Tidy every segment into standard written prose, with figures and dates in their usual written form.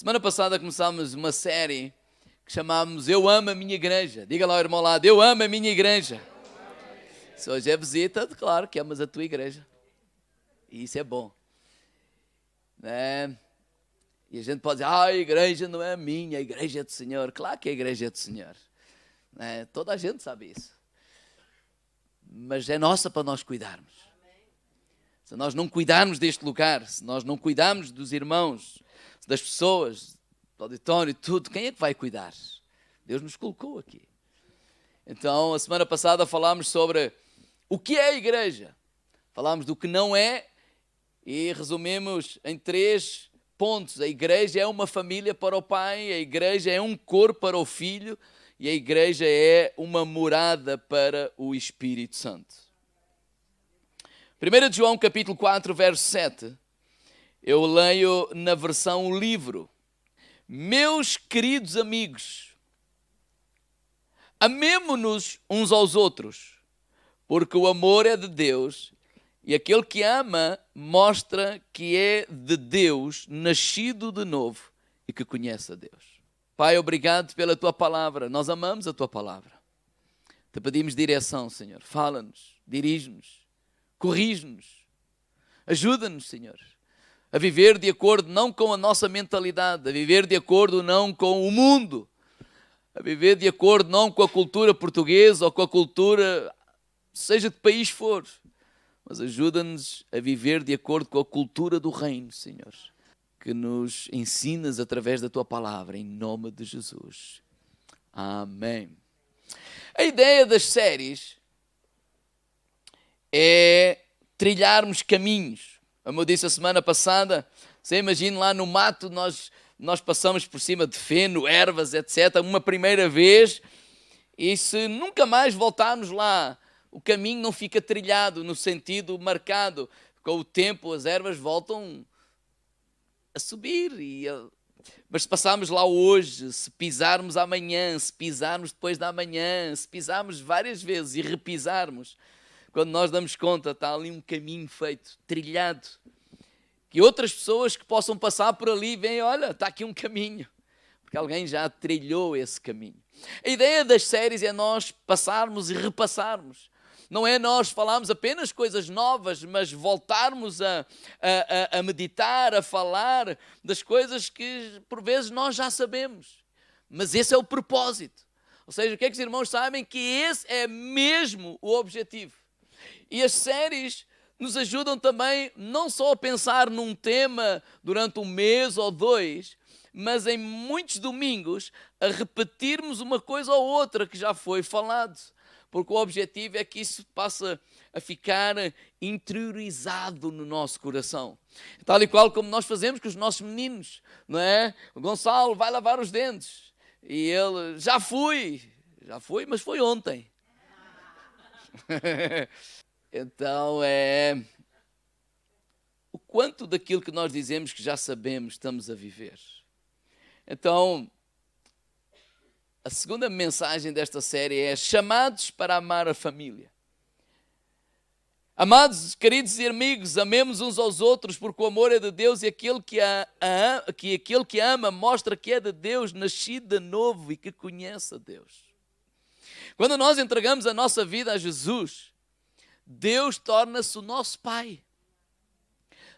Semana passada começámos uma série que chamámos Eu Amo a Minha Igreja. Diga lá ao irmão ao lado, eu amo a minha igreja. Se hoje é visita, claro que amas a tua igreja. E isso é bom. Né? E a gente pode dizer, a igreja não é a minha, a igreja é do Senhor. Claro que a igreja é do Senhor. Né? Toda a gente sabe isso. Mas é nossa para nós cuidarmos. Se nós não cuidarmos deste lugar, se nós não cuidarmos dos irmãos, das pessoas, do auditório, tudo, quem é que vai cuidar? Deus nos colocou aqui. Então, a semana passada falámos sobre o que é a igreja. Falámos do que não é e resumimos em 3 pontos. A igreja é uma família para o pai, a igreja é um corpo para o filho e a igreja é uma morada para o Espírito Santo. 1 João capítulo 4, verso 7, eu leio na versão livro. Meus queridos amigos, amemo-nos uns aos outros, porque o amor é de Deus e aquele que ama mostra que é de Deus, nascido de novo e que conhece a Deus. Pai, obrigado pela Tua palavra, nós amamos a Tua palavra. Te pedimos direção, Senhor, fala-nos, dirige-nos, corrige-nos, ajuda-nos, Senhor, a viver de acordo não com a nossa mentalidade, a viver de acordo não com o mundo, a viver de acordo não com a cultura portuguesa ou com a cultura, seja de país for, mas ajuda-nos a viver de acordo com a cultura do reino, Senhor, que nos ensinas através da Tua palavra, em nome de Jesus. Amém. A ideia das séries é trilharmos caminhos. Como eu disse a semana passada, você imagina lá no mato, nós passamos por cima de feno, ervas, etc., uma primeira vez, e se nunca mais voltarmos lá, o caminho não fica trilhado no sentido marcado. Com o tempo as ervas voltam a subir. Mas se passarmos lá hoje, se pisarmos amanhã, se pisarmos depois da manhã, se pisarmos várias vezes e repisarmos, quando nós damos conta, está ali um caminho feito, trilhado. Que outras pessoas que possam passar por ali veem, olha, está aqui um caminho. Porque alguém já trilhou esse caminho. A ideia das séries é nós passarmos e repassarmos. Não é nós falarmos apenas coisas novas, mas voltarmos a meditar, a falar das coisas que por vezes nós já sabemos. Mas esse é o propósito. Ou seja, o que é que os irmãos sabem? Que esse é mesmo o objetivo. E as séries nos ajudam também não só a pensar num tema durante 1 mês ou 2, mas em muitos domingos a repetirmos uma coisa ou outra que já foi falado. Porque o objetivo é que isso passe a ficar interiorizado no nosso coração. Tal e qual como nós fazemos com os nossos meninos, não é? O Gonçalo vai lavar os dentes e ele, já fui, mas foi ontem. Então, o quanto daquilo que nós dizemos que já sabemos estamos a viver. Então, a segunda mensagem desta série é chamados para amar a família. Amados, queridos e amigos, amemos uns aos outros porque o amor é de Deus e aquele que ama mostra que é de Deus, nascido de novo e que conhece a Deus. Quando nós entregamos a nossa vida a Jesus, Deus torna-se o nosso Pai.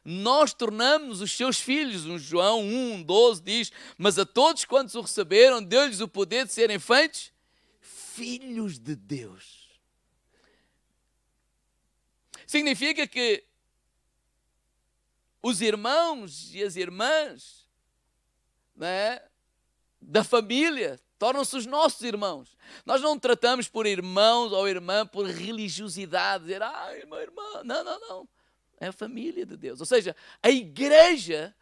Nós tornamos os seus filhos. João 1:12 diz, mas a todos quantos o receberam, deu-lhes o poder de serem feitos filhos de Deus. Significa que os irmãos e as irmãs, né, da família tornam-se os nossos irmãos. Nós não tratamos por irmãos ou irmã por religiosidade, dizer, irmã. Não. É a família de Deus. Ou seja, a igreja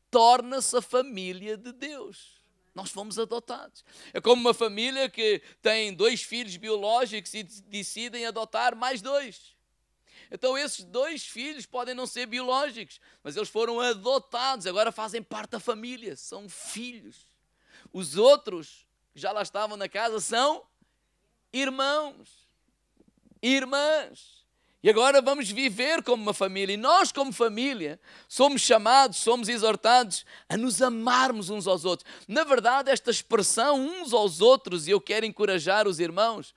torna-se a família de Deus. Nós fomos adotados. É como uma família que tem 2 filhos biológicos e decidem adotar mais 2. Então esses 2 filhos podem não ser biológicos, mas eles foram adotados, agora fazem parte da família, são filhos. Os outros que já lá estavam na casa são irmãos, irmãs. E agora vamos viver como uma família. E nós, como família, somos chamados, somos exortados a nos amarmos uns aos outros. Na verdade, esta expressão uns aos outros, e eu quero encorajar os irmãos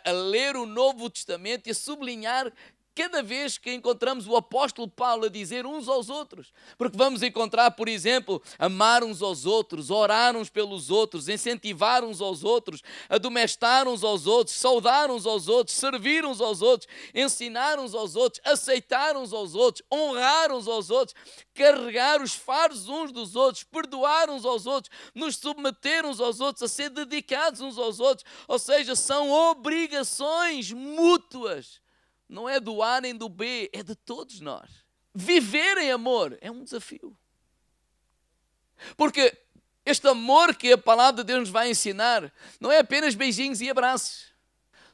a ler o Novo Testamento e a sublinhar cada vez que encontramos o apóstolo Paulo a dizer uns aos outros. Porque vamos encontrar, por exemplo, amar uns aos outros, orar uns pelos outros, incentivar uns aos outros, admoestar uns aos outros, saudar uns aos outros, servir uns aos outros, ensinar uns aos outros, aceitar uns aos outros, honrar uns aos outros, carregar os fardos uns dos outros, perdoar uns aos outros, nos submeter uns aos outros, a ser dedicados uns aos outros. Ou seja, são obrigações mútuas. Não é do A nem do B, é de todos nós. Viver em amor é um desafio. Porque este amor que a palavra de Deus nos vai ensinar não é apenas beijinhos e abraços.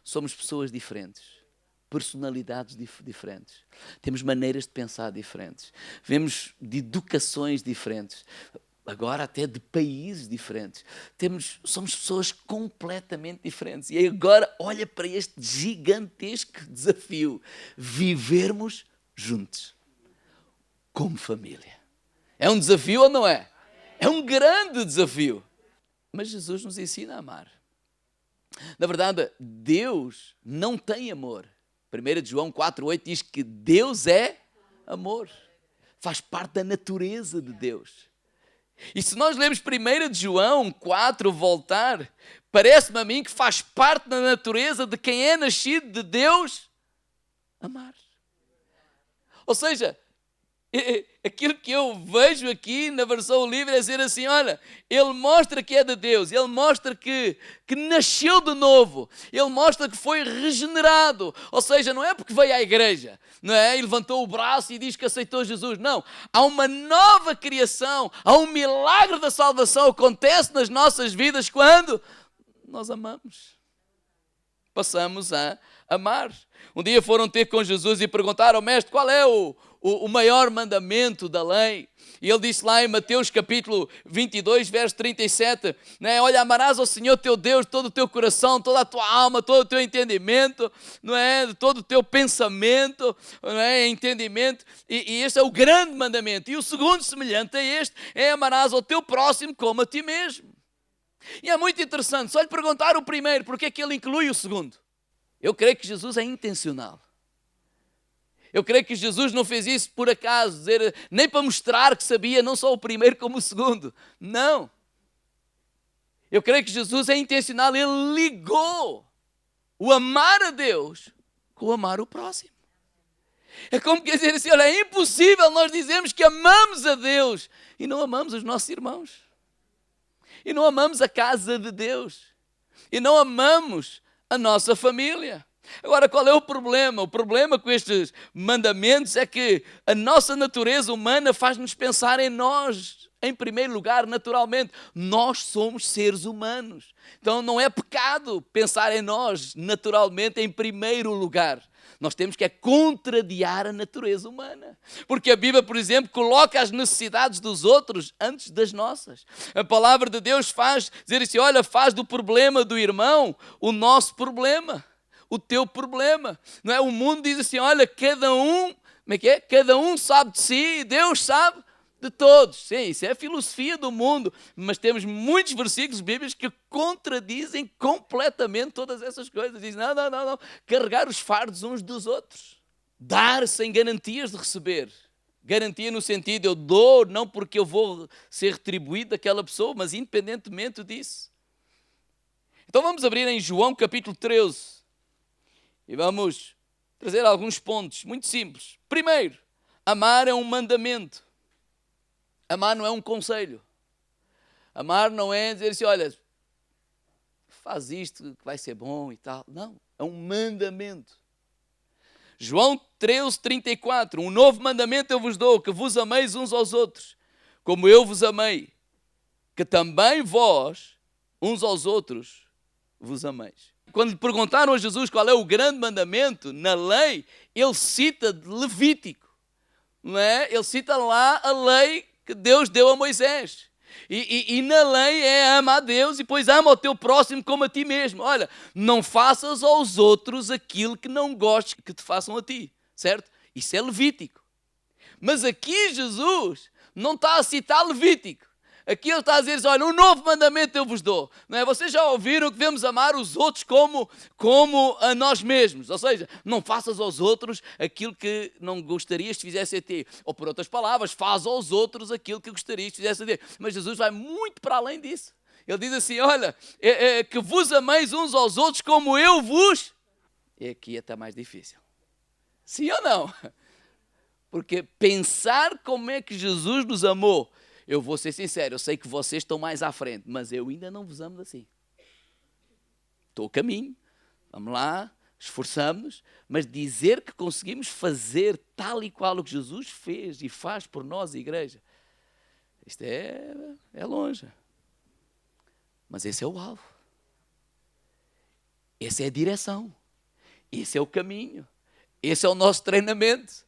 Somos pessoas diferentes, personalidades diferentes, temos maneiras de pensar diferentes, vemos de educações diferentes, agora até de países diferentes. Somos pessoas completamente diferentes. E agora olha para este gigantesco desafio. Vivermos juntos, como família. É um desafio ou não é? É um grande desafio. Mas Jesus nos ensina a amar. Na verdade, Deus não tem amor. 1 João 4,8 diz que Deus é amor. Faz parte da natureza de Deus. E se nós lemos 1 João 4, voltar, parece-me a mim que faz parte da natureza de quem é nascido de Deus amar. Ou seja, aquilo que eu vejo aqui na versão livre é dizer assim, olha, ele mostra que é de Deus, ele mostra que nasceu de novo, ele mostra que foi regenerado. Ou seja, não é porque veio à igreja, não é? E levantou o braço e diz que aceitou Jesus. Não, há uma nova criação, há um milagre da salvação que acontece nas nossas vidas quando nós amamos. Passamos a amar. Um dia foram ter com Jesus e perguntaram, mestre, qual é o maior mandamento da lei? E ele disse lá em Mateus capítulo 22, verso 37, né? Olha, amarás ao Senhor teu Deus todo o teu coração, toda a tua alma, todo o teu entendimento, não é? Todo o teu pensamento, não é? Entendimento. E este é o grande mandamento. E o segundo, semelhante a este, é amarás ao teu próximo como a ti mesmo. E é muito interessante, só lhe perguntar o primeiro, porque é que ele inclui o segundo? Eu creio que Jesus é intencional. Eu creio que Jesus não fez isso por acaso, nem para mostrar que sabia não só o primeiro como o segundo. Não. Eu creio que Jesus é intencional, ele ligou o amar a Deus com o amar o próximo. É como quer dizer assim, olha, é impossível nós dizermos que amamos a Deus e não amamos os nossos irmãos. E não amamos a casa de Deus. E não amamos a nossa família. Agora, qual é o problema? O problema com estes mandamentos é que a nossa natureza humana faz-nos pensar em nós, em primeiro lugar, naturalmente. Nós somos seres humanos. Então não é pecado pensar em nós, naturalmente, em primeiro lugar. Nós temos que contrariar a natureza humana. Porque a Bíblia, por exemplo, coloca as necessidades dos outros antes das nossas. A palavra de Deus faz dizer assim, olha, faz do problema do irmão o nosso problema, o teu problema. Não é? O mundo diz assim, olha, cada um, como é que é? Cada um sabe de si e Deus sabe de todos. Sim, isso é a filosofia do mundo, mas temos muitos versículos bíblicos que contradizem completamente todas essas coisas. Diz, não, carregar os fardos uns dos outros. Dar sem garantias de receber. Garantia no sentido, eu dou não porque eu vou ser retribuído daquela pessoa, mas independentemente disso. Então vamos abrir em João capítulo 13 e vamos trazer alguns pontos muito simples. Primeiro, amar é um mandamento. Amar não é um conselho. Amar não é dizer assim, olha, faz isto que vai ser bom e tal. Não, é um mandamento. João 13, 34. Um novo mandamento eu vos dou, que vos ameis uns aos outros, como eu vos amei, que também vós, uns aos outros, vos ameis. Quando lhe perguntaram a Jesus qual é o grande mandamento na lei, ele cita de Levítico. Não é? Ele cita lá a lei que Deus deu a Moisés. E na lei é ama a Deus e depois ama o teu próximo como a ti mesmo. Olha, não faças aos outros aquilo que não gostes que te façam a ti, certo? Isso é Levítico. Mas aqui Jesus não está a citar Levítico. Aqui ele está a dizer, olha, um novo mandamento eu vos dou. Não é? Vocês já ouviram que devemos amar os outros como a nós mesmos. Ou seja, não faças aos outros aquilo que não gostarias que fizessem a ti. Ou por outras palavras, faz aos outros aquilo que gostarias que fizessem a ti. Mas Jesus vai muito para além disso. Ele diz assim, olha, que vos ameis uns aos outros como eu vos... E aqui é até mais difícil. Sim ou não? Porque pensar como é que Jesus nos amou... Eu vou ser sincero, eu sei que vocês estão mais à frente, mas eu ainda não vos amo assim. Estou a caminho, vamos lá, esforçamos-nos, mas dizer que conseguimos fazer tal e qual o que Jesus fez e faz por nós, a igreja, isto é longe. Mas esse é o alvo. Essa é a direção. Esse é o caminho. Esse é o nosso treinamento.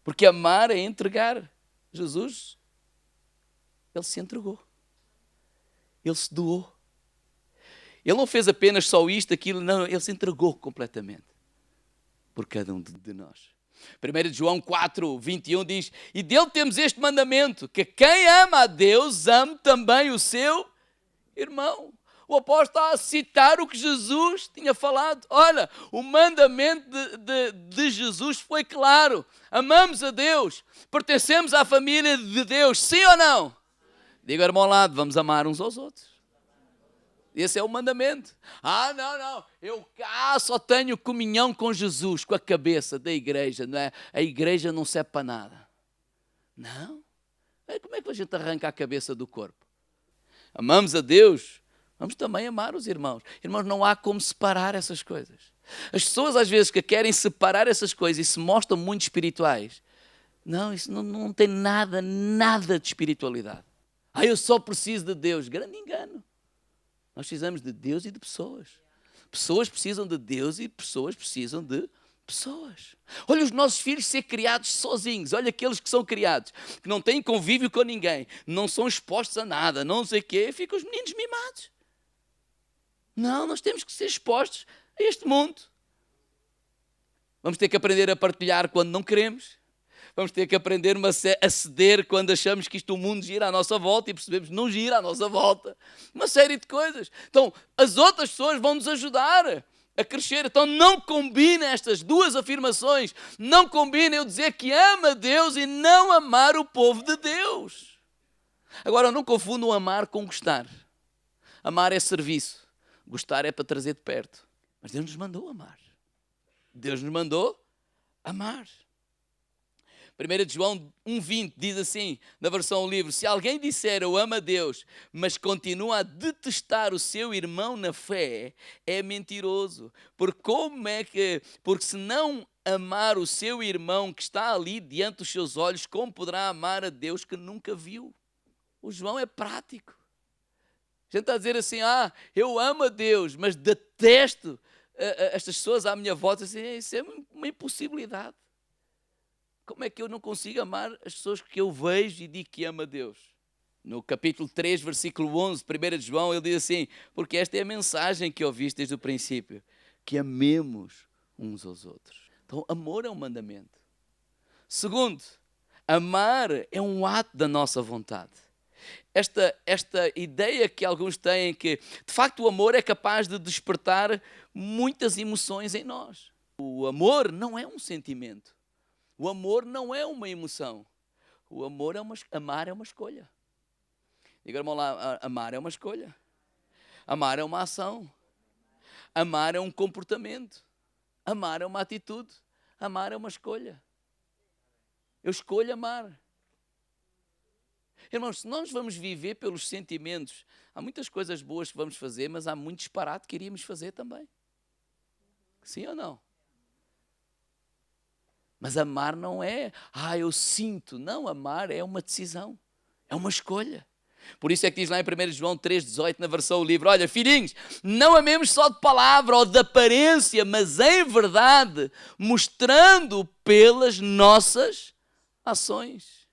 Porque amar é entregar. Jesus... Ele se entregou. Ele se doou. Ele não fez apenas só isto, aquilo, não. Ele se entregou completamente por cada um de nós. 1 João 4, 21 diz, e dele temos este mandamento, que quem ama a Deus, ame também o seu irmão. O apóstolo está a citar o que Jesus tinha falado. Olha, o mandamento de Jesus foi claro. Amamos a Deus, pertencemos à família de Deus, sim ou não? Diga ao irmão ao lado, vamos amar uns aos outros. Esse é o mandamento. Não, eu cá só tenho comunhão com Jesus, com a cabeça da igreja, não é? A igreja não serve para nada. Não. Como é que a gente arranca a cabeça do corpo? Amamos a Deus, vamos também amar os irmãos. Irmãos, não há como separar essas coisas. As pessoas às vezes que querem separar essas coisas e se mostram muito espirituais, não, isso não tem nada de espiritualidade. Eu só preciso de Deus. Grande engano. Nós precisamos de Deus e de pessoas. Pessoas precisam de Deus e pessoas precisam de pessoas. Olha os nossos filhos ser criados sozinhos. Olha aqueles que são criados, que não têm convívio com ninguém, não são expostos a nada, não sei o quê, ficam os meninos mimados. Não, nós temos que ser expostos a este mundo. Vamos ter que aprender a partilhar quando não queremos. Vamos ter que aprender a ceder quando achamos que o mundo gira à nossa volta e percebemos que não gira à nossa volta. Uma série de coisas. Então, as outras pessoas vão nos ajudar a crescer. Então, não combina estas duas afirmações. Não combina eu dizer que ama Deus e não amar o povo de Deus. Agora, não confundam amar com gostar. Amar é serviço. Gostar é para trazer de perto. Mas Deus nos mandou amar. Deus nos mandou amar. 1 João 1,20 diz assim, na versão livre, se alguém disser eu amo a Deus, mas continua a detestar o seu irmão na fé, é mentiroso. Porque se não amar o seu irmão que está ali diante dos seus olhos, como poderá amar a Deus que nunca viu? O João é prático. A gente está a dizer assim, eu amo a Deus, mas detesto estas pessoas à minha volta. Assim, isso é uma impossibilidade. Como é que eu não consigo amar as pessoas que eu vejo e digo que amo a Deus? No capítulo 3, versículo 11, 1 de João, ele diz assim, porque esta é a mensagem que ouviste desde o princípio, que amemos uns aos outros. Então, amor é um mandamento. Segundo, amar é um ato da nossa vontade. Esta ideia que alguns têm que, de facto, o amor é capaz de despertar muitas emoções em nós. O amor não é um sentimento. O amor não é uma emoção. O amor amar é uma escolha. Diga, irmão lá, amar é uma escolha. Amar é uma ação. Amar é um comportamento. Amar é uma atitude. Amar é uma escolha. Eu escolho amar. Irmãos, se nós vamos viver pelos sentimentos, há muitas coisas boas que vamos fazer, mas há muito disparate que iríamos fazer também. Sim ou não? Mas amar não é, eu sinto. Não, amar é uma decisão, é uma escolha. Por isso é que diz lá em 1 João 3,18, na versão livre, olha, filhinhos, não amemos só de palavra ou de aparência, mas em verdade, mostrando pelas nossas ações.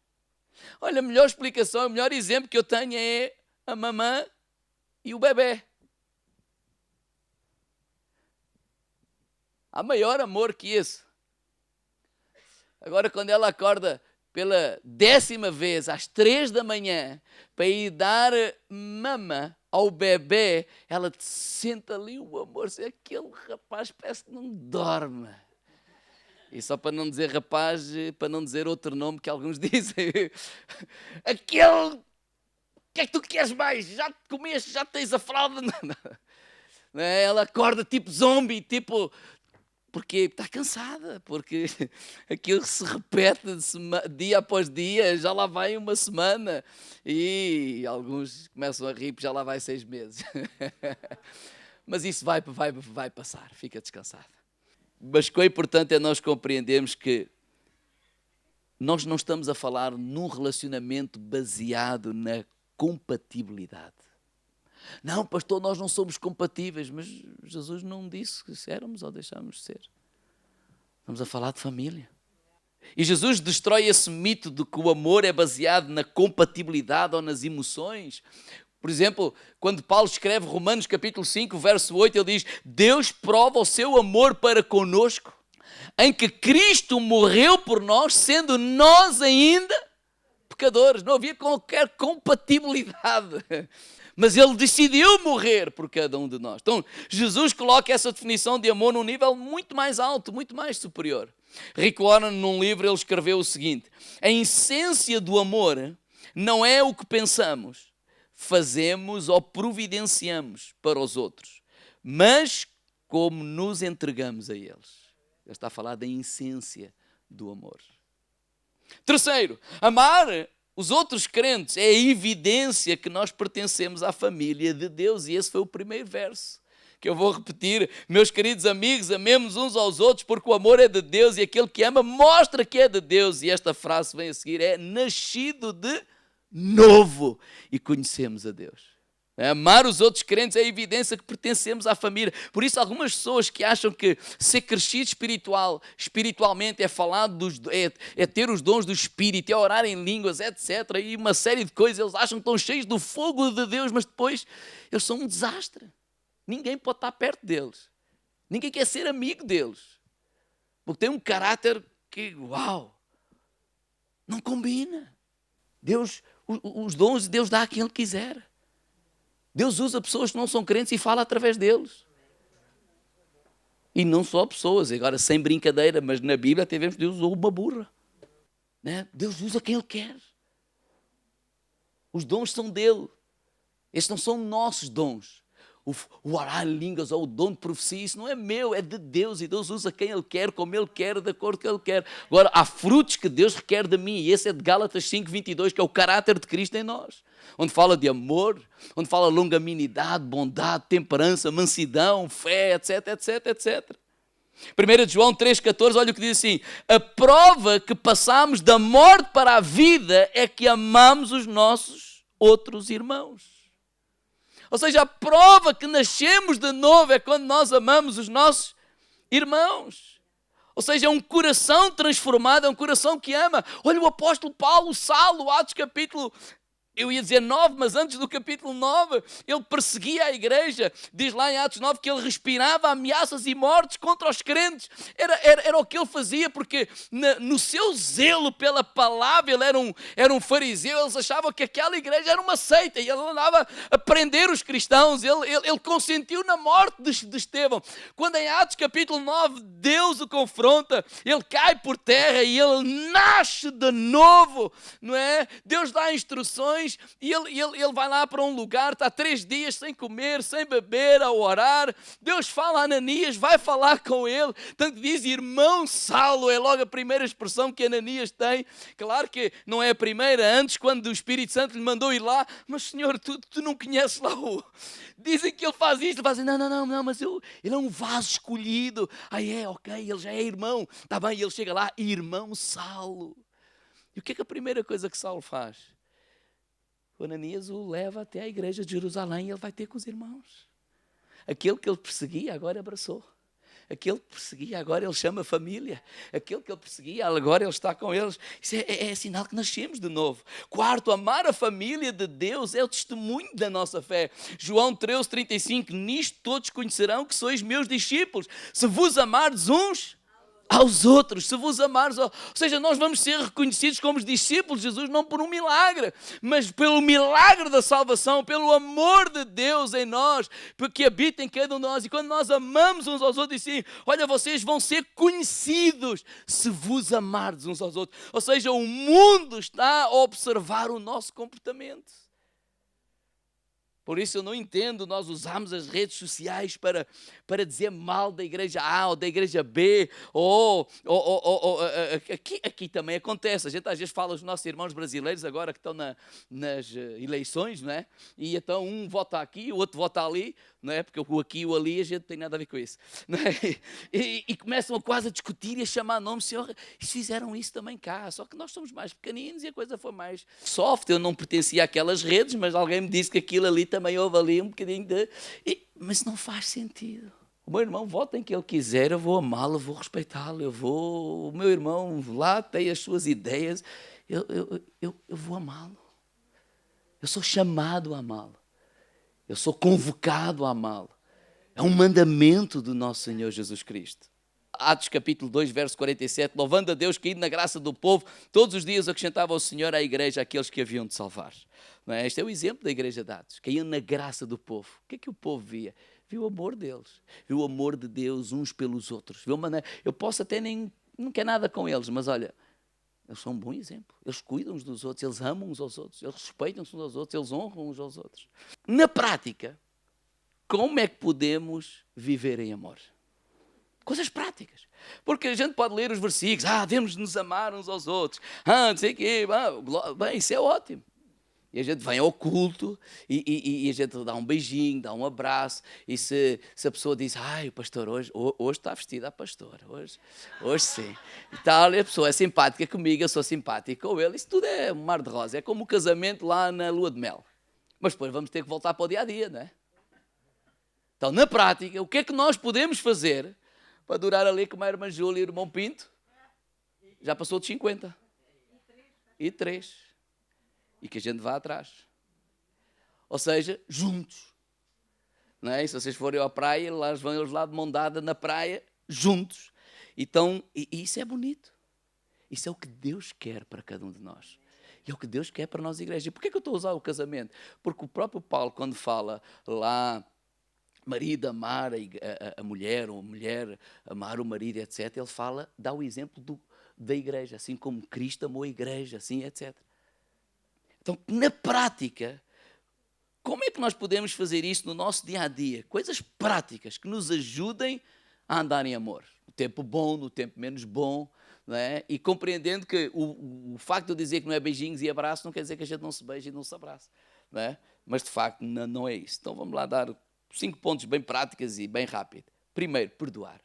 Olha, a melhor explicação, o melhor exemplo que eu tenho é a mamã e o bebê. Há maior amor que esse. Agora, quando ela acorda pela 10ª vez, às 3 da manhã, para ir dar mama ao bebê, ela sente ali o amor. Aquele rapaz parece que não dorme. E só para não dizer rapaz, para não dizer outro nome que alguns dizem. Aquele... O que é que tu queres mais? Já te comeste, já tens a fralda? Ela acorda tipo zombie, tipo... Porque está cansada, porque aquilo se repete dia após dia, já lá vai uma semana. E alguns começam a rir, porque já lá vai 6 meses. Mas isso vai passar, fica descansado. Mas o que é importante é nós compreendermos que nós não estamos a falar num relacionamento baseado na compatibilidade. Não, pastor, nós não somos compatíveis, mas Jesus não disse que éramos ou deixámos de ser. Estamos a falar de família. E Jesus destrói esse mito de que o amor é baseado na compatibilidade ou nas emoções. Por exemplo, quando Paulo escreve Romanos capítulo 5, verso 8, ele diz: Deus prova o seu amor para conosco, em que Cristo morreu por nós, sendo nós ainda pecadores. Não havia qualquer compatibilidade. Mas ele decidiu morrer por cada um de nós. Então, Jesus coloca essa definição de amor num nível muito mais alto, muito mais superior. Rick Warren, num livro, ele escreveu o seguinte: a essência do amor não é o que pensamos, fazemos ou providenciamos para os outros, mas como nos entregamos a eles. Ele está a falar da essência do amor. Terceiro, amar os outros crentes é a evidência que nós pertencemos à família de Deus. E esse foi o primeiro verso que eu vou repetir. Meus queridos amigos, amemos uns aos outros, porque o amor é de Deus e aquele que ama mostra que é de Deus. E esta frase vem a seguir: é nascido de novo e conhecemos a Deus. Amar os outros crentes é a evidência que pertencemos à família. Por isso, algumas pessoas que acham que ser crescido espiritualmente é falar é ter os dons do Espírito, é orar em línguas, etc. E uma série de coisas, eles acham que estão cheios do fogo de Deus, mas depois eles são um desastre. Ninguém pode estar perto deles. Ninguém quer ser amigo deles. Porque tem um caráter que, uau, não combina. Deus, os dons, Deus dá a quem Ele quiser. Deus usa pessoas que não são crentes e fala através deles. E não só pessoas, agora sem brincadeira, mas na Bíblia até vemos que Deus usou uma burra. Né? Deus usa quem Ele quer. Os dons são dele. Estes não são nossos dons. O orar em línguas ou o dom de profecia, isso não é meu, é de Deus. E Deus usa quem Ele quer, como Ele quer, de acordo com o que Ele quer. Agora, há frutos que Deus requer de mim. E esse é de Gálatas 5:22, que é o caráter de Cristo em nós. Onde fala de amor, onde fala longanimidade, bondade, temperança, mansidão, fé, etc, etc, etc. 1 João 3,14, olha o que diz assim: a prova que passamos da morte para a vida é que amamos os nossos outros irmãos. Ou seja, a prova que nascemos de novo é quando nós amamos os nossos irmãos. Ou seja, é um coração transformado, é um coração que ama. Olha o apóstolo Paulo, Saulo, Atos capítulo... Eu ia dizer 9, mas antes do capítulo 9, ele perseguia a igreja. Diz lá em Atos 9 que ele respirava ameaças e mortes contra os crentes. Era o que ele fazia, porque no seu zelo pela palavra, ele era um fariseu, eles achavam que aquela igreja era uma seita, e ele andava a prender os cristãos, ele consentiu na morte de Estevão. Quando em Atos capítulo 9, Deus o confronta, ele cai por terra e ele nasce de novo, não é? Deus dá instruções, e ele vai lá para um lugar, está 3 dias sem comer, sem beber, a orar. Deus fala a Ananias, vai falar com ele. Tanto diz irmão Saulo, é logo a primeira expressão que Ananias tem. Claro que não é a primeira, antes quando o Espírito Santo lhe mandou ir lá, mas Senhor, tu não conheces lá o... Dizem que ele faz isto, ele faz assim, não, mas ele é um vaso escolhido. Ok, ele já é irmão. Está bem, ele chega lá, irmão Saulo. E o que é a primeira coisa que Saulo faz? O Ananias o leva até a igreja de Jerusalém e ele vai ter com os irmãos. Aquele que ele perseguia agora abraçou. Aquele que perseguia, agora ele chama família. Aquele que ele perseguia, agora ele está com eles. Isso é sinal que nascemos de novo. Quarto, amar a família de Deus é o testemunho da nossa fé. João 13:35, nisto todos conhecerão que sois meus discípulos, se vos amardes uns aos outros, se vos amares, ou seja, nós vamos ser reconhecidos como discípulos de Jesus não por um milagre, mas pelo milagre da salvação, pelo amor de Deus em nós, porque habita em cada um de nós. E quando nós amamos uns aos outros, e assim, olha, vocês vão ser conhecidos se vos amardes uns aos outros. Ou seja, o mundo está a observar o nosso comportamento. Por isso eu não entendo nós usarmos as redes sociais para dizer mal da igreja A ou da igreja B. Aqui também acontece. A gente às vezes fala aos nossos irmãos brasileiros agora que estão nas eleições, não é? E então um vota aqui, o outro vota ali, não é? Porque o aqui e o ali a gente tem nada a ver com isso. Não é? E começam quase a discutir e a chamar nome. Senhor, eles fizeram isso também cá, só que nós somos mais pequeninos e a coisa foi mais soft. Eu não pertencia àquelas redes, mas alguém me disse que aquilo ali também houve ali um bocadinho de... Mas não faz sentido. O meu irmão vota em que ele quiser, eu vou amá-lo, eu vou respeitá-lo, o meu irmão lá tem as suas ideias, eu vou amá-lo. Eu sou chamado a amá-lo. Eu sou convocado a amá-lo. É um mandamento do nosso Senhor Jesus Cristo. Atos capítulo 2, verso 47, louvando a Deus, caído na graça do povo, todos os dias acrescentava ao Senhor à igreja aqueles que haviam de salvar. Não é? Este é o exemplo da igreja de Atos, caíam na graça do povo. O que é que o povo via? Viu o amor deles, viu o amor de Deus uns pelos outros. Viu eu posso até não quer nada com eles, mas olha, eles são um bom exemplo. Eles cuidam uns dos outros, eles amam uns aos outros, eles respeitam-se uns aos outros, eles honram uns aos outros. Na prática, como é que podemos viver em amor? Coisas práticas. Porque a gente pode ler os versículos, devemos nos amar uns aos outros, não sei o quê, bem, isso é ótimo. E a gente vem ao culto e a gente dá um beijinho, dá um abraço. E se a pessoa diz, o pastor hoje está vestido a pastor, hoje sim. E tal, e a pessoa é simpática comigo, eu sou simpático com ele. Isso tudo é um mar de rosa, é como o casamento lá na lua de mel. Mas depois vamos ter que voltar para o dia a dia, não é? Então, na prática, o que é que nós podemos fazer para durar ali como a irmã Júlia e o irmão Pinto? Já passou de 50. E 3. E que a gente vá atrás. Ou seja, juntos. Não é? E se vocês forem à praia, vão eles lá de mão dada na praia, juntos. Então, e isso é bonito. Isso é o que Deus quer para cada um de nós. E é o que Deus quer para nós, igreja. E porquê que eu estou a usar o casamento? Porque o próprio Paulo, quando fala lá, marido amar a mulher, ou a mulher amar o marido, etc., ele fala, dá o exemplo da igreja, assim como Cristo amou a igreja, assim, etc. Então, na prática, como é que nós podemos fazer isso no nosso dia-a-dia? Coisas práticas que nos ajudem a andar em amor. No tempo bom, no tempo menos bom, não é? E compreendendo que o facto de eu dizer que não é beijinhos e abraços não quer dizer que a gente não se beije e não se abraça. Não é? Mas, de facto, não é isso. Então, vamos lá dar 5 pontos bem práticos e bem rápido. Primeiro, perdoar.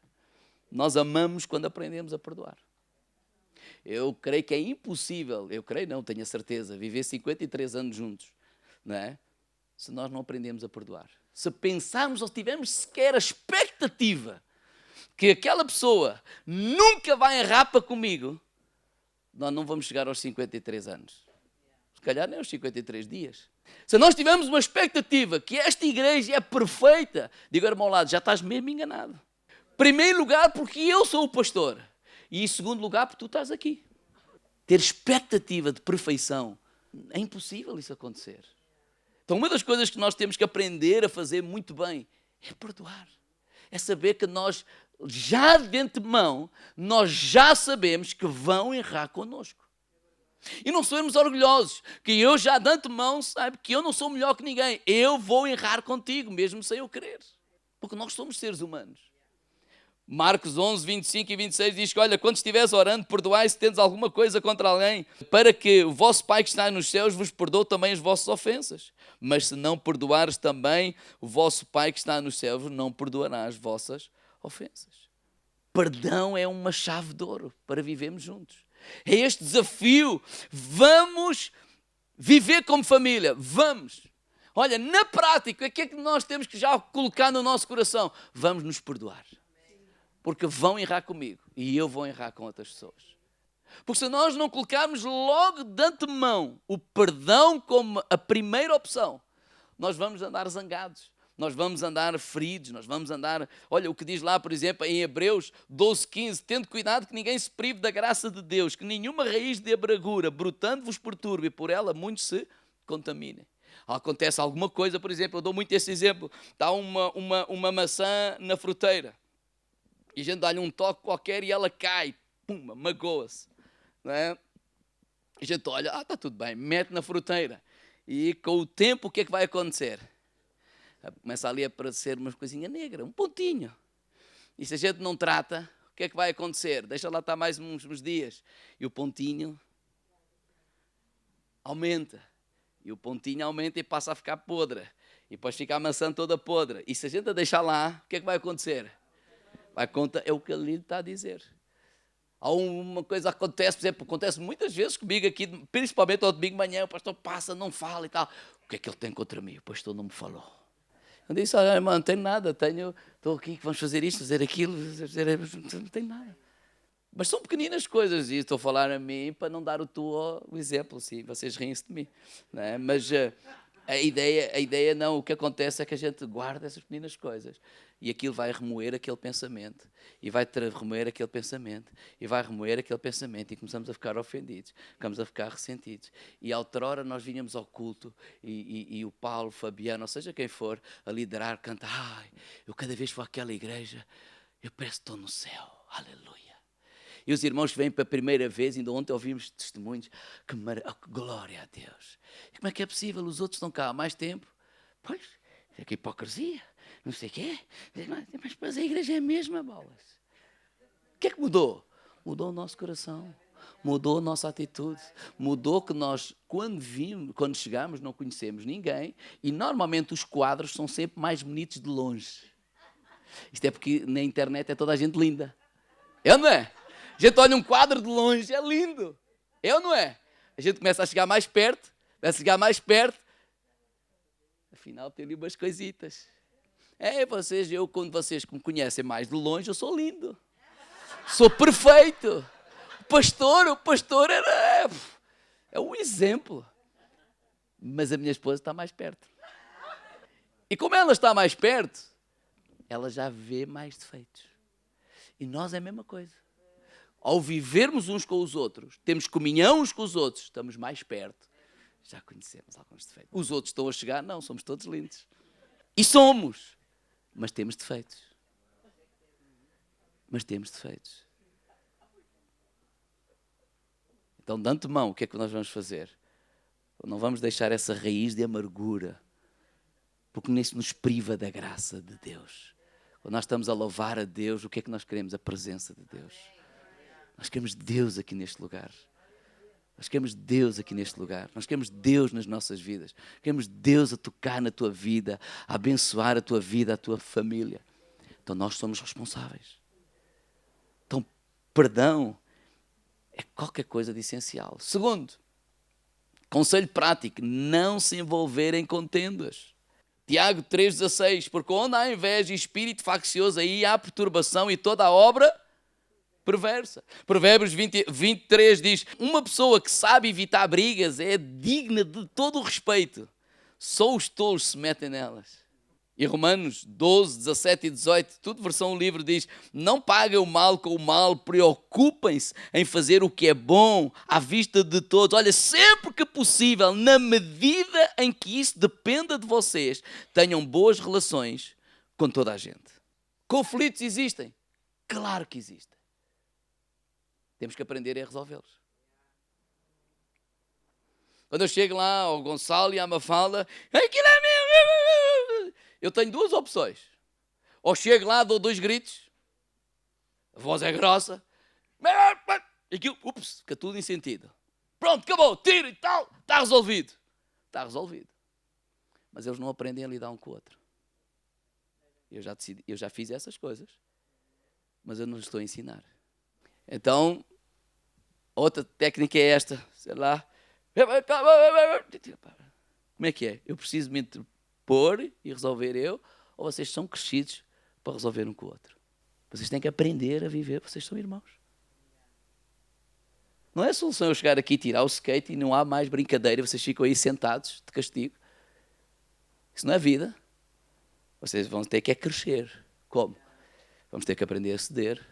Nós amamos quando aprendemos a perdoar. Eu creio que é impossível, tenho a certeza, viver 53 anos juntos, não é? Se nós não aprendemos a perdoar. Se pensarmos ou tivermos sequer a expectativa que aquela pessoa nunca vai errar para comigo, nós não vamos chegar aos 53 anos. Se calhar nem aos 53 dias. Se nós tivermos uma expectativa que esta igreja é perfeita, digo ao irmão ao lado, já estás mesmo enganado. Primeiro lugar, porque eu sou o pastor. E em segundo lugar, porque tu estás aqui. Ter expectativa de perfeição, é impossível isso acontecer. Então, uma das coisas que nós temos que aprender a fazer muito bem é perdoar. É saber que nós, já de antemão, nós já sabemos que vão errar connosco. E não sermos orgulhosos, que eu já de antemão saiba que eu não sou melhor que ninguém. Eu vou errar contigo, mesmo sem eu querer. Porque nós somos seres humanos. Marcos 11, 25 e 26 diz que, olha, quando estiveres orando, perdoai se tendes alguma coisa contra alguém, para que o vosso Pai que está nos céus vos perdoe também as vossas ofensas. Mas se não perdoares também, o vosso Pai que está nos céus não perdoará as vossas ofensas. Perdão é uma chave de ouro para vivermos juntos. É este desafio. Vamos viver como família. Vamos. Olha, na prática, o que é que nós temos que já colocar no nosso coração? Vamos nos perdoar. porque vão errar comigo e eu vou errar com outras pessoas. Porque se nós não colocarmos logo de antemão o perdão como a primeira opção, nós vamos andar zangados, nós vamos andar feridos, nós vamos andar... Olha o que diz lá, por exemplo, em Hebreus 12:15, tendo cuidado que ninguém se prive da graça de Deus, que nenhuma raiz de amargura, brotando vos perturbe, e por ela muitos se contaminem. Acontece alguma coisa, por exemplo, eu dou muito esse exemplo, está uma maçã na fruteira, e a gente dá-lhe um toque qualquer e ela cai, pumba, magoa-se. Não é? A gente olha, está tudo bem, mete na fruteira. E com o tempo, o que é que vai acontecer? Começa ali a aparecer uma coisinha negra, um pontinho. E se a gente não trata, o que é que vai acontecer? Deixa lá estar mais uns dias. E o pontinho aumenta. E o pontinho aumenta e passa a ficar podre. E depois fica a maçã toda podre. E se a gente a deixar lá, o que é que vai acontecer? Vai conta, é o que ele está a dizer. Há uma coisa que acontece, por exemplo, acontece muitas vezes comigo aqui, principalmente ao domingo de manhã, o pastor passa, não fala e tal. O que é que ele tem contra mim? O pastor não me falou. Eu disse, olha, irmão, não tenho nada, estou aqui, vamos fazer isto, fazer aquilo, não tenho nada. Mas são pequeninas coisas, e estou a falar a mim para não dar o exemplo, sim, vocês riem-se de mim. Não é? Mas a ideia não, o que acontece é que a gente guarda essas pequenas coisas. E aquilo vai remoer aquele pensamento, e vai remoer aquele pensamento, e vai remoer aquele pensamento, e começamos a ficar ofendidos, começamos a ficar ressentidos. E outrora nós vinhamos ao culto, e o Paulo, o Fabiano, ou seja quem for, a liderar, canta, eu cada vez que vou àquela igreja, eu parece que estou no céu, aleluia. E os irmãos que vêm pela primeira vez, ainda ontem ouvimos testemunhos, que glória a Deus. E como é que é possível? Os outros estão cá há mais tempo. Pois, é que hipocrisia, não sei o quê. Mas a igreja é a mesma, bolas. O que é que mudou? Mudou o nosso coração, mudou a nossa atitude, mudou que nós, quando chegamos, não conhecemos ninguém, e normalmente os quadros são sempre mais bonitos de longe. Isto é porque na internet é toda a gente linda. É ou não é? A gente olha um quadro de longe, é lindo. É ou não é? A gente começa a chegar mais perto, afinal tem ali umas coisitas. Quando vocês me conhecem mais de longe, eu sou lindo. Sou perfeito. O pastor é um exemplo. Mas a minha esposa está mais perto. E como ela está mais perto, ela já vê mais defeitos. E nós é a mesma coisa. Ao vivermos uns com os outros, temos comunhão uns com os outros, estamos mais perto, já conhecemos alguns defeitos. Os outros estão a chegar, não, somos todos lindos. E somos, mas temos defeitos. Então, de antemão, o que é que nós vamos fazer? Não vamos deixar essa raiz de amargura, porque nisso nos priva da graça de Deus. Quando nós estamos a louvar a Deus, o que é que nós queremos? A presença de Deus. Nós queremos Deus aqui neste lugar. Nós queremos Deus aqui neste lugar. Nós queremos Deus nas nossas vidas. Queremos Deus a tocar na tua vida, a abençoar a tua vida, a tua família. Então nós somos responsáveis. Então perdão é qualquer coisa de essencial. Segundo, conselho prático, não se envolver em contendas. Tiago 3,16, porque onde há inveja e espírito faccioso, aí há perturbação e toda a obra perversa. Provérbios 23 diz, uma pessoa que sabe evitar brigas é digna de todo o respeito. Só os tolos se metem nelas. E Romanos 12, 17 e 18, tudo versão livre, diz, não paguem o mal com o mal, preocupem-se em fazer o que é bom à vista de todos. Olha, sempre que possível, na medida em que isso dependa de vocês, tenham boas relações com toda a gente. Conflitos existem? Claro que existem. Temos que aprender a resolvê-los. Quando eu chego lá ao Gonçalo e à Mafalda, aquilo é meu. Eu tenho duas opções. Ou chego lá, dou 2 gritos, a voz é grossa, e aquilo, fica tudo em sentido. Pronto, acabou, tiro e tal, está resolvido. Está resolvido. Mas eles não aprendem a lidar um com o outro. Eu já fiz essas coisas, mas eu não lhes estou a ensinar. Então, outra técnica é esta, sei lá. Como é que é? Eu preciso me interpor e resolver eu, ou vocês são crescidos para resolver um com o outro? Vocês têm que aprender a viver, vocês são irmãos. Não é a solução eu chegar aqui, tirar o skate e não há mais brincadeira, vocês ficam aí sentados de castigo. Isso não é vida. Vocês vão ter que crescer. Como? Vamos ter que aprender a ceder,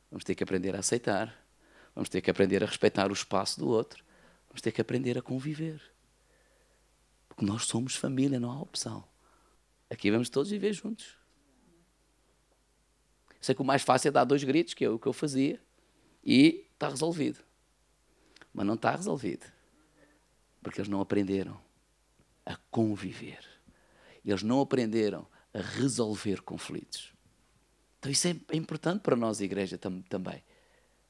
vamos ter que aprender a aceitar, vamos ter que aprender a respeitar o espaço do outro, vamos ter que aprender a conviver. Porque nós somos família, não há opção. Aqui vamos todos viver juntos. Sei que o mais fácil é dar 2 gritos, que é o que eu fazia, e está resolvido. Mas não está resolvido. Porque eles não aprenderam a conviver. Eles não aprenderam a resolver conflitos. Então isso é importante para nós, igreja, também.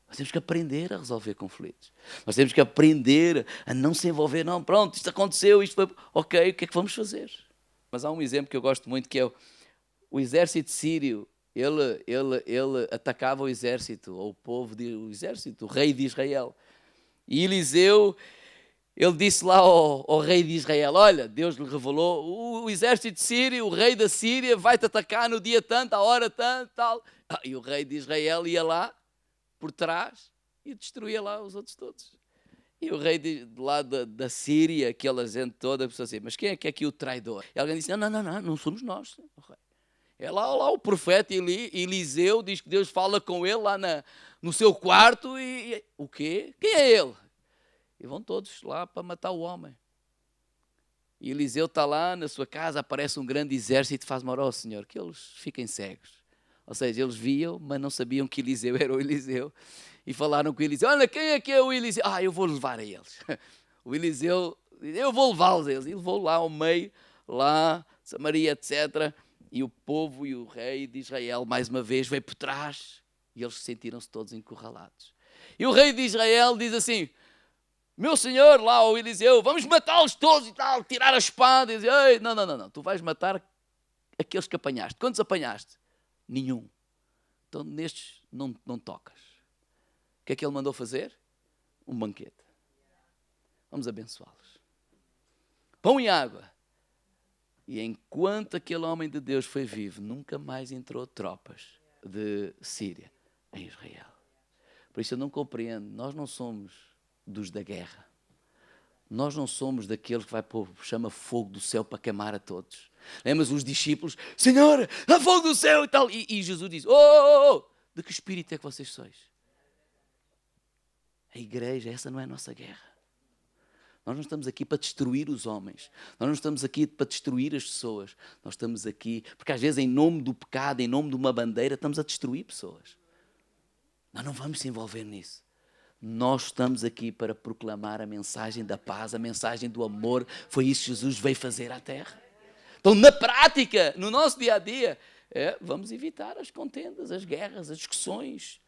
Nós temos que aprender a resolver conflitos. Nós temos que aprender a não se envolver. Não, pronto, isto aconteceu, isto foi... Ok, o que é que vamos fazer? Mas há um exemplo que eu gosto muito, que é o exército sírio. Ele atacava o exército, ou o povo, o exército, o rei de Israel. E Eliseu, ele disse lá ao rei de Israel, olha, Deus lhe revelou, o exército sírio, o rei da Síria, vai-te atacar no dia tanto, a hora tanto, tal. E o rei de Israel ia lá, por trás, e destruía lá os outros todos. E o rei lá da Síria, aquela gente toda, pensou assim, mas quem é que é aqui o traidor? E alguém disse, não somos nós, o rei. É lá o profeta Eliseu, diz que Deus fala com ele lá no seu quarto e o quê? Quem é ele? E vão todos lá para matar o homem. E Eliseu está lá na sua casa, aparece um grande exército e faz-me orar ao Senhor, que eles fiquem cegos. Ou seja, eles viam, mas não sabiam que Eliseu era o Eliseu. E falaram com Eliseu, olha, quem é que é o Eliseu? Eu vou levar a eles. O Eliseu, eu vou levá-los a eles. E levou lá ao meio, lá, Samaria, etc., e o povo e o rei de Israel, mais uma vez, veio por trás e eles sentiram-se todos encurralados. E o rei de Israel diz assim, meu senhor, lá o Eliseu, vamos matá-los todos e tal, tirar a espada. E diz, ei, não, tu vais matar aqueles que apanhaste. Quantos apanhaste? Nenhum. Então nestes não tocas. O que é que ele mandou fazer? Um banquete. Vamos abençoá-los. Pão e água. E enquanto aquele homem de Deus foi vivo, nunca mais entrou tropas de Síria em Israel. Por isso eu não compreendo, nós não somos dos da guerra. Nós não somos daqueles que vai pôr, chama fogo do céu para queimar a todos. Lembras os discípulos, Senhor, há fogo do céu e tal. E Jesus diz, de que espírito é que vocês sois? A igreja, essa não é a nossa guerra. Nós não estamos aqui para destruir os homens. Nós não estamos aqui para destruir as pessoas. Nós estamos aqui, porque às vezes em nome do pecado, em nome de uma bandeira, estamos a destruir pessoas. Nós não vamos se envolver nisso. Nós estamos aqui para proclamar a mensagem da paz, a mensagem do amor. Foi isso que Jesus veio fazer à terra. Então, na prática, no nosso dia-a-dia, vamos evitar as contendas, as guerras, as discussões.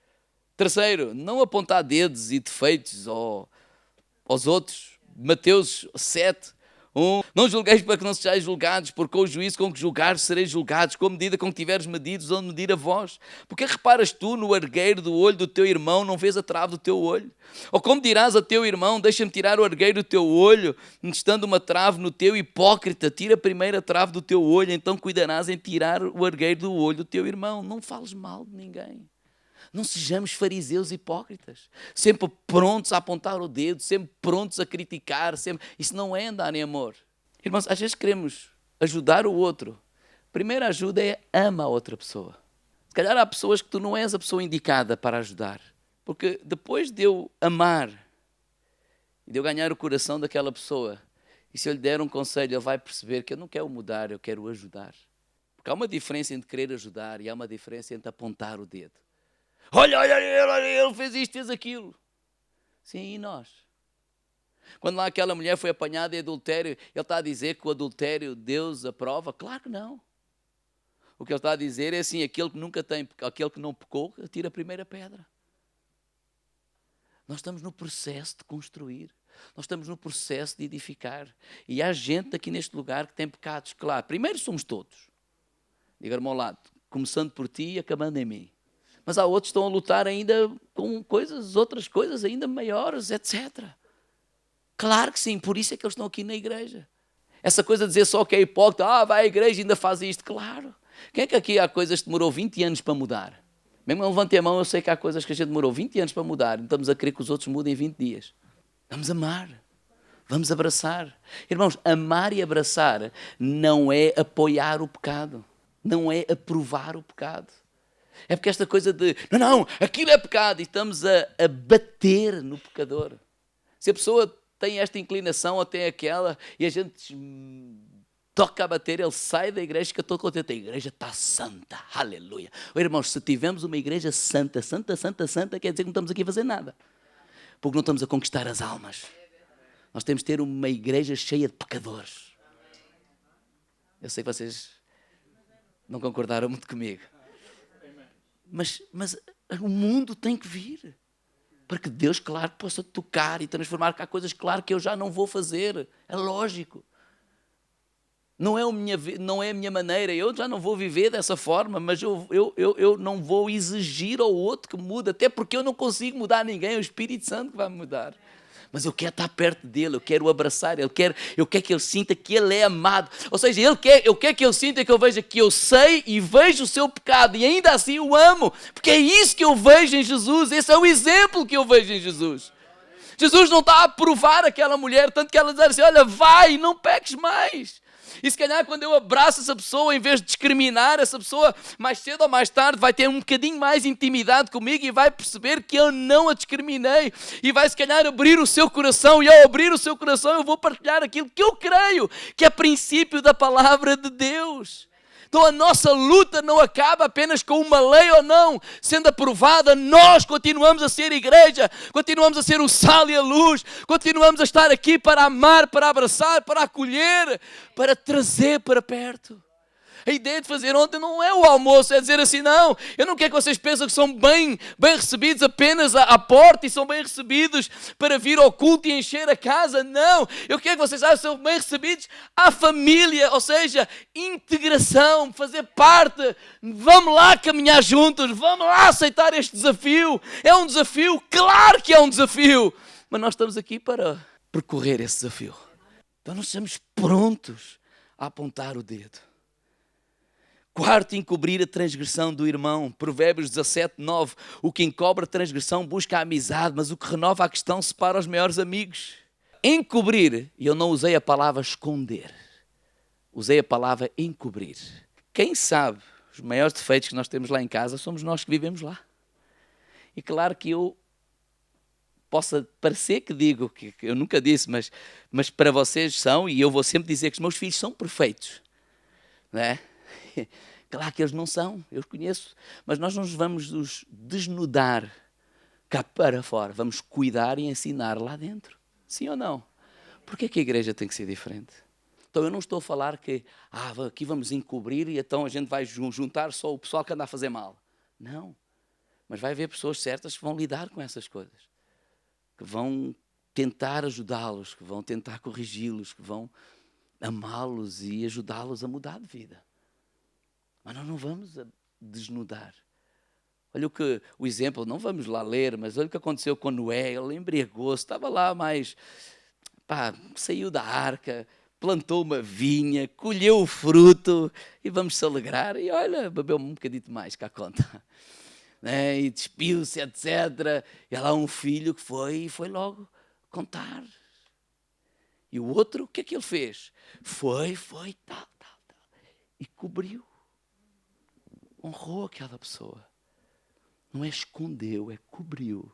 Terceiro, não apontar dedos e defeitos aos outros. Mateus 7, 1. Não julgueis para que não sejais julgados, porque com o juízo com que julgares sereis julgados, com a medida com que tiveres medidos, onde medir a vós. Porque reparas tu no argueiro do olho do teu irmão, não vês a trave do teu olho? Ou como dirás a teu irmão, deixa-me tirar o argueiro do teu olho, estando uma trave no teu, hipócrita, tira primeiro a trave do teu olho, então cuidarás em tirar o argueiro do olho do teu irmão. Não fales mal de ninguém. Não sejamos fariseus hipócritas, sempre prontos a apontar o dedo, sempre prontos a criticar, sempre... Isso não é andar em amor. Irmãos, às vezes queremos ajudar o outro. A primeira ajuda é ama a outra pessoa. Se calhar há pessoas que tu não és a pessoa indicada para ajudar. Porque depois de eu amar e de eu ganhar o coração daquela pessoa, e se eu lhe der um conselho, ele vai perceber que eu não quero mudar, eu quero ajudar. Porque há uma diferença entre querer ajudar e há uma diferença entre apontar o dedo. Olha, ele fez isto, fez aquilo. Sim, e nós? Quando lá aquela mulher foi apanhada em adultério, ele está a dizer que o adultério Deus aprova? Claro que não. O que ele está a dizer é assim, aquele que nunca tem, aquele que não pecou, atira a primeira pedra. Nós estamos no processo de construir. Nós estamos no processo de edificar. E há gente aqui neste lugar que tem pecados. Claro, primeiro somos todos. Diga-me ao lado, começando por ti e acabando em mim. Mas há outros que estão a lutar ainda com outras coisas ainda maiores, etc. Claro que sim, por isso é que eles estão aqui na igreja. Essa coisa de dizer só que é hipócrita, vai à igreja e ainda faz isto. Claro, Quem é que aqui há coisas que demorou 20 anos para mudar? Mesmo eu levantei a mão, eu sei que há coisas que a gente demorou 20 anos para mudar. Não estamos a querer que os outros mudem em 20 dias. Vamos amar. Vamos abraçar. Irmãos, amar e abraçar não é apoiar o pecado. Não é aprovar o pecado. É porque esta coisa de, não, aquilo é pecado, e estamos a bater no pecador. Se a pessoa tem esta inclinação ou tem aquela, e a gente toca a bater, ele sai da igreja e fica todo contente. A igreja está santa, aleluia. Irmãos, se tivermos uma igreja santa, santa, santa, santa, quer dizer que não estamos aqui a fazer nada. Porque não estamos a conquistar as almas. Nós temos de ter uma igreja cheia de pecadores. Eu sei que vocês não concordaram muito comigo. Mas o mundo tem que vir. Para que Deus, claro, possa tocar e transformar, que há coisas, claro, que eu já não vou fazer. É lógico. Não é a minha maneira, eu já não vou viver dessa forma, mas eu não vou exigir ao outro que mude, até porque eu não consigo mudar ninguém, é o Espírito Santo que vai me mudar. Mas eu quero estar perto dele, eu quero o abraçar, eu quero que ele sinta que ele é amado. Ou seja, eu quero que ele sinta que eu veja que eu sei e vejo o seu pecado e ainda assim o amo, porque é isso que eu vejo em Jesus, esse é o exemplo que eu vejo em Jesus. Jesus não está a provar aquela mulher, tanto que ela diz assim, olha, vai, não peques mais. E se calhar quando eu abraço essa pessoa, em vez de discriminar, essa pessoa mais cedo ou mais tarde vai ter um bocadinho mais intimidade comigo e vai perceber que eu não a discriminei. E vai se calhar abrir o seu coração, e ao abrir o seu coração eu vou partilhar aquilo que eu creio, que é princípio da palavra de Deus. Então a nossa luta não acaba apenas com uma lei ou não sendo aprovada. Nós continuamos a ser igreja, continuamos a ser o sal e a luz, continuamos a estar aqui para amar, para abraçar, para acolher, para trazer para perto. A ideia de fazer ontem não é o almoço, é dizer assim, não, eu não quero que vocês pensem que são bem recebidos apenas à porta e são bem recebidos para vir ao culto e encher a casa. Não, eu quero que vocês são bem recebidos à família, ou seja, integração, fazer parte. Vamos lá caminhar juntos, vamos lá aceitar este desafio. É um desafio, claro que é um desafio, mas nós estamos aqui para percorrer esse desafio. Então nós estamos prontos a apontar o dedo. Quarto, encobrir a transgressão do irmão. Provérbios 17, 9. O que encobre a transgressão busca a amizade, mas o que renova a questão separa os maiores amigos. Encobrir, e eu não usei a palavra esconder, usei a palavra encobrir. Quem sabe os maiores defeitos que nós temos lá em casa somos nós que vivemos lá. E claro que eu possa parecer que digo, que eu nunca disse, mas para vocês são, e eu vou sempre dizer que os meus filhos são perfeitos. Não é? Claro que eles não são, eu os conheço, mas nós não nos vamos nos desnudar cá para fora, vamos cuidar e ensinar lá dentro, sim ou não? Porquê que a igreja tem que ser diferente? Então eu não estou a falar que aqui vamos encobrir e então a gente vai juntar só o pessoal que anda a fazer mal, não, mas vai haver pessoas certas que vão lidar com essas coisas, que vão tentar ajudá-los, que vão tentar corrigi-los, que vão amá-los e ajudá-los a mudar de vida. Mas nós não vamos desnudar. Olha o exemplo, não vamos lá ler, mas olha o que aconteceu com Noé. Ele embriagou-se, estava lá mais, saiu da arca, plantou uma vinha, colheu o fruto e vamos se alegrar. E olha, bebeu um bocadinho mais cá conta. Né? E despiu-se, etc. E há lá um filho que foi logo contar. E o outro, o que é que ele fez? Foi, tal. E cobriu. Honrou aquela pessoa. Não é escondeu, é cobriu.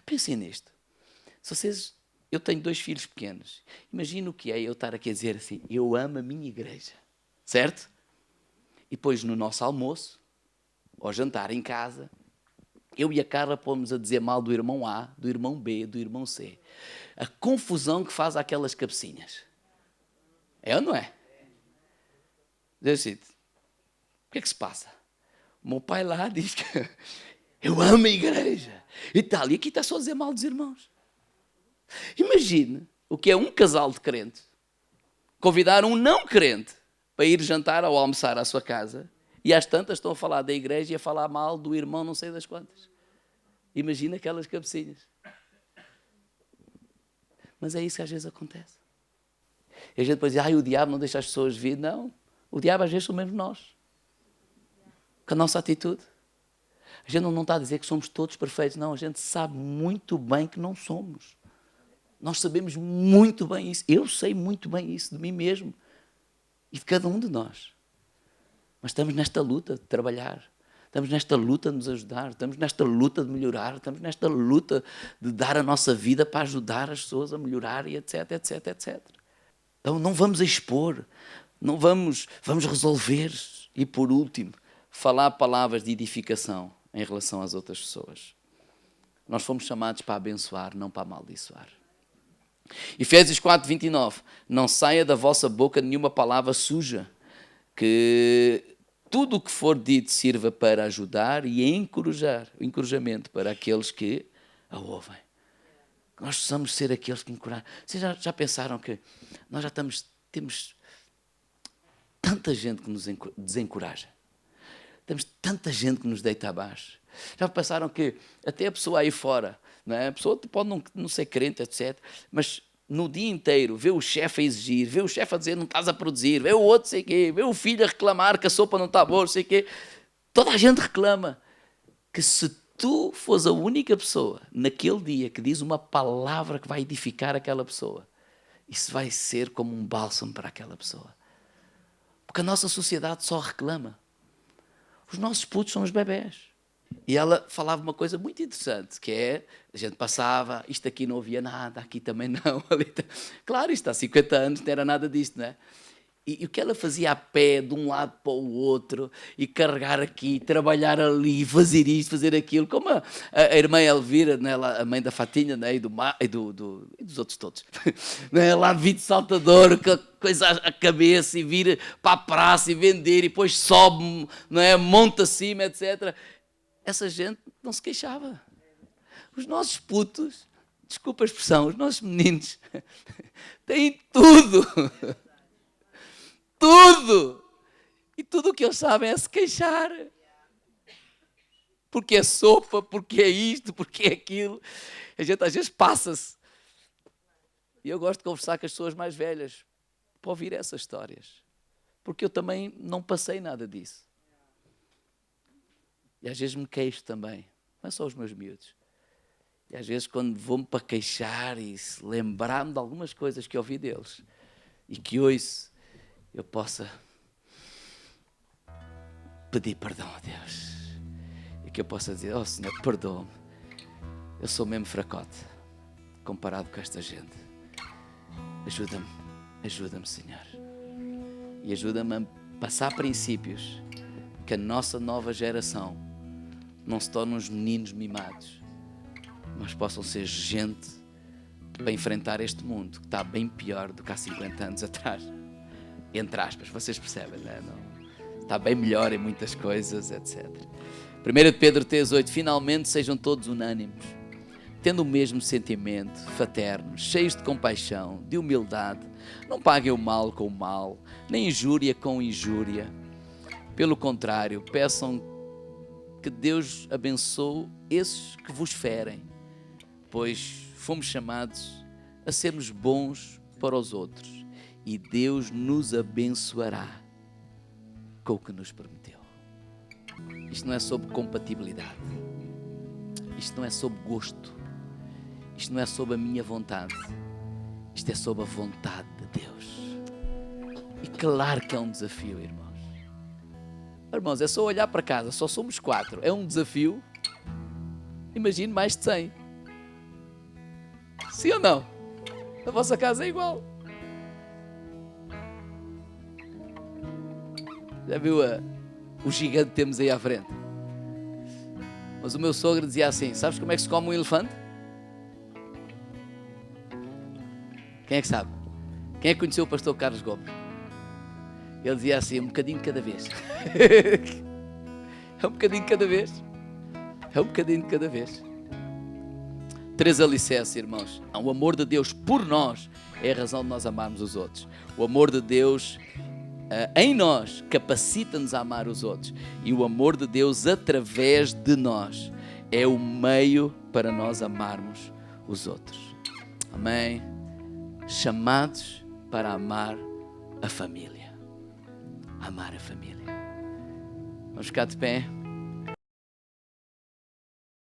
Pensem nisto. Eu tenho 2 filhos pequenos. Imagina o que é eu estar aqui a dizer assim, eu amo a minha igreja. Certo? E depois no nosso almoço, ao jantar em casa, eu e a Carla pomos a dizer mal do irmão A, do irmão B, do irmão C. A confusão que faz aquelas cabecinhas. É ou não é? Diz assim, o que é que se passa? O meu pai lá diz que eu amo a igreja e tal. E aqui está só a dizer mal dos irmãos. Imagine o que é um casal de crente convidar um não crente para ir jantar ou almoçar à sua casa e às tantas estão a falar da igreja e a falar mal do irmão não sei das quantas. Imagina aquelas cabecinhas. Mas é isso que às vezes acontece. E a gente depois diz, o diabo não deixa as pessoas vir. Não, o diabo às vezes somos mesmo nós. com a nossa atitude. A gente não está a dizer que somos todos perfeitos, não. A gente sabe muito bem que não somos. Nós sabemos muito bem isso. Eu sei muito bem isso de mim mesmo e de cada um de nós. Mas estamos nesta luta de trabalhar. Estamos nesta luta de nos ajudar. Estamos nesta luta de melhorar. Estamos nesta luta de dar a nossa vida para ajudar as pessoas a melhorar e etc, etc, etc. Então não vamos expor. Não vamos resolver. E por último, falar palavras de edificação em relação às outras pessoas. Nós fomos chamados para abençoar, não para amaldiçoar. Efésios 4:29. Não saia da vossa boca nenhuma palavra suja, que tudo o que for dito sirva para ajudar e encorajar, o encorajamento para aqueles que a ouvem. Nós precisamos ser aqueles que encorajam. Vocês já pensaram que nós já temos tanta gente que nos desencoraja? Temos tanta gente que nos deita abaixo. Já pensaram que até a pessoa aí fora, não é? A pessoa pode não ser crente, etc. Mas no dia inteiro vê o chefe a exigir, vê o chefe a dizer não estás a produzir, vê o outro, sei quê, vê o filho a reclamar que a sopa não está boa, sei quê. Toda a gente reclama. Que se tu fores a única pessoa naquele dia que diz uma palavra que vai edificar aquela pessoa, isso vai ser como um bálsamo para aquela pessoa. Porque a nossa sociedade só reclama. Os nossos putos são os bebés. E ela falava uma coisa muito interessante, que é, a gente passava, isto aqui não havia nada, aqui também não. Claro, isto há 50 anos não era nada disto, não é? E o que ela fazia a pé, de um lado para o outro, e carregar aqui, trabalhar ali, fazer isto, fazer aquilo, como a irmã Elvira, né, a mãe da Fatinha, né, e dos outros todos, né, lá de Saltador, com a coisa à cabeça, e vir para a praça e vender, e depois sobe, né, monta acima, etc. Essa gente não se queixava. Os nossos putos, desculpa a expressão, os nossos meninos, têm tudo. Tudo! E tudo o que eles sabem é se queixar. Porque é sopa, porque é isto, porque é aquilo. A gente às vezes passa-se. E eu gosto de conversar com as pessoas mais velhas para ouvir essas histórias. Porque eu também não passei nada disso. E às vezes me queixo também. Não é só os meus miúdos. E às vezes quando vou-me para queixar e lembrar-me de algumas coisas que ouvi deles e que ouço, eu possa pedir perdão a Deus. E que eu possa dizer, oh Senhor, perdoa-me. Eu sou mesmo fracote comparado com esta gente. Ajuda-me, Senhor. E ajuda-me a passar princípios que a nossa nova geração não se torne uns meninos mimados, mas possam ser gente para enfrentar este mundo que está bem pior do que há 50 anos atrás. Entre aspas, vocês percebem, não é? Não, está bem melhor em muitas coisas, etc. 1 Pedro 3,8. Finalmente sejam todos unânimes, tendo o mesmo sentimento, fraternos, cheios de compaixão, de humildade. Não paguem o mal com o mal, nem injúria com injúria. Pelo contrário, peçam que Deus abençoe esses que vos ferem, pois fomos chamados a sermos bons para os outros. E Deus nos abençoará com o que nos prometeu. Isto não é sobre compatibilidade. Isto não é sobre gosto. Isto não é sobre a minha vontade. Isto é sobre a vontade de Deus. E claro que é um desafio, irmãos. Irmãos, é só olhar para casa. Só somos 4. É um desafio. Imagine mais de 100. Sim ou não? A vossa casa é igual. Já viu o gigante que temos aí à frente? Mas o meu sogro dizia assim, sabes como é que se come um elefante? Quem é que sabe? Quem é que conheceu o pastor Carlos Gomes? Ele dizia assim, um bocadinho de cada vez. É um bocadinho de cada vez. É um bocadinho de cada vez. 3 alicerces, irmãos. O amor de Deus por nós é a razão de nós amarmos os outros. O amor de Deus em nós capacita-nos a amar os outros. E o amor de Deus através de nós é o meio para nós amarmos os outros. Amém? Chamados para amar a família. Amar a família. Vamos ficar de pé.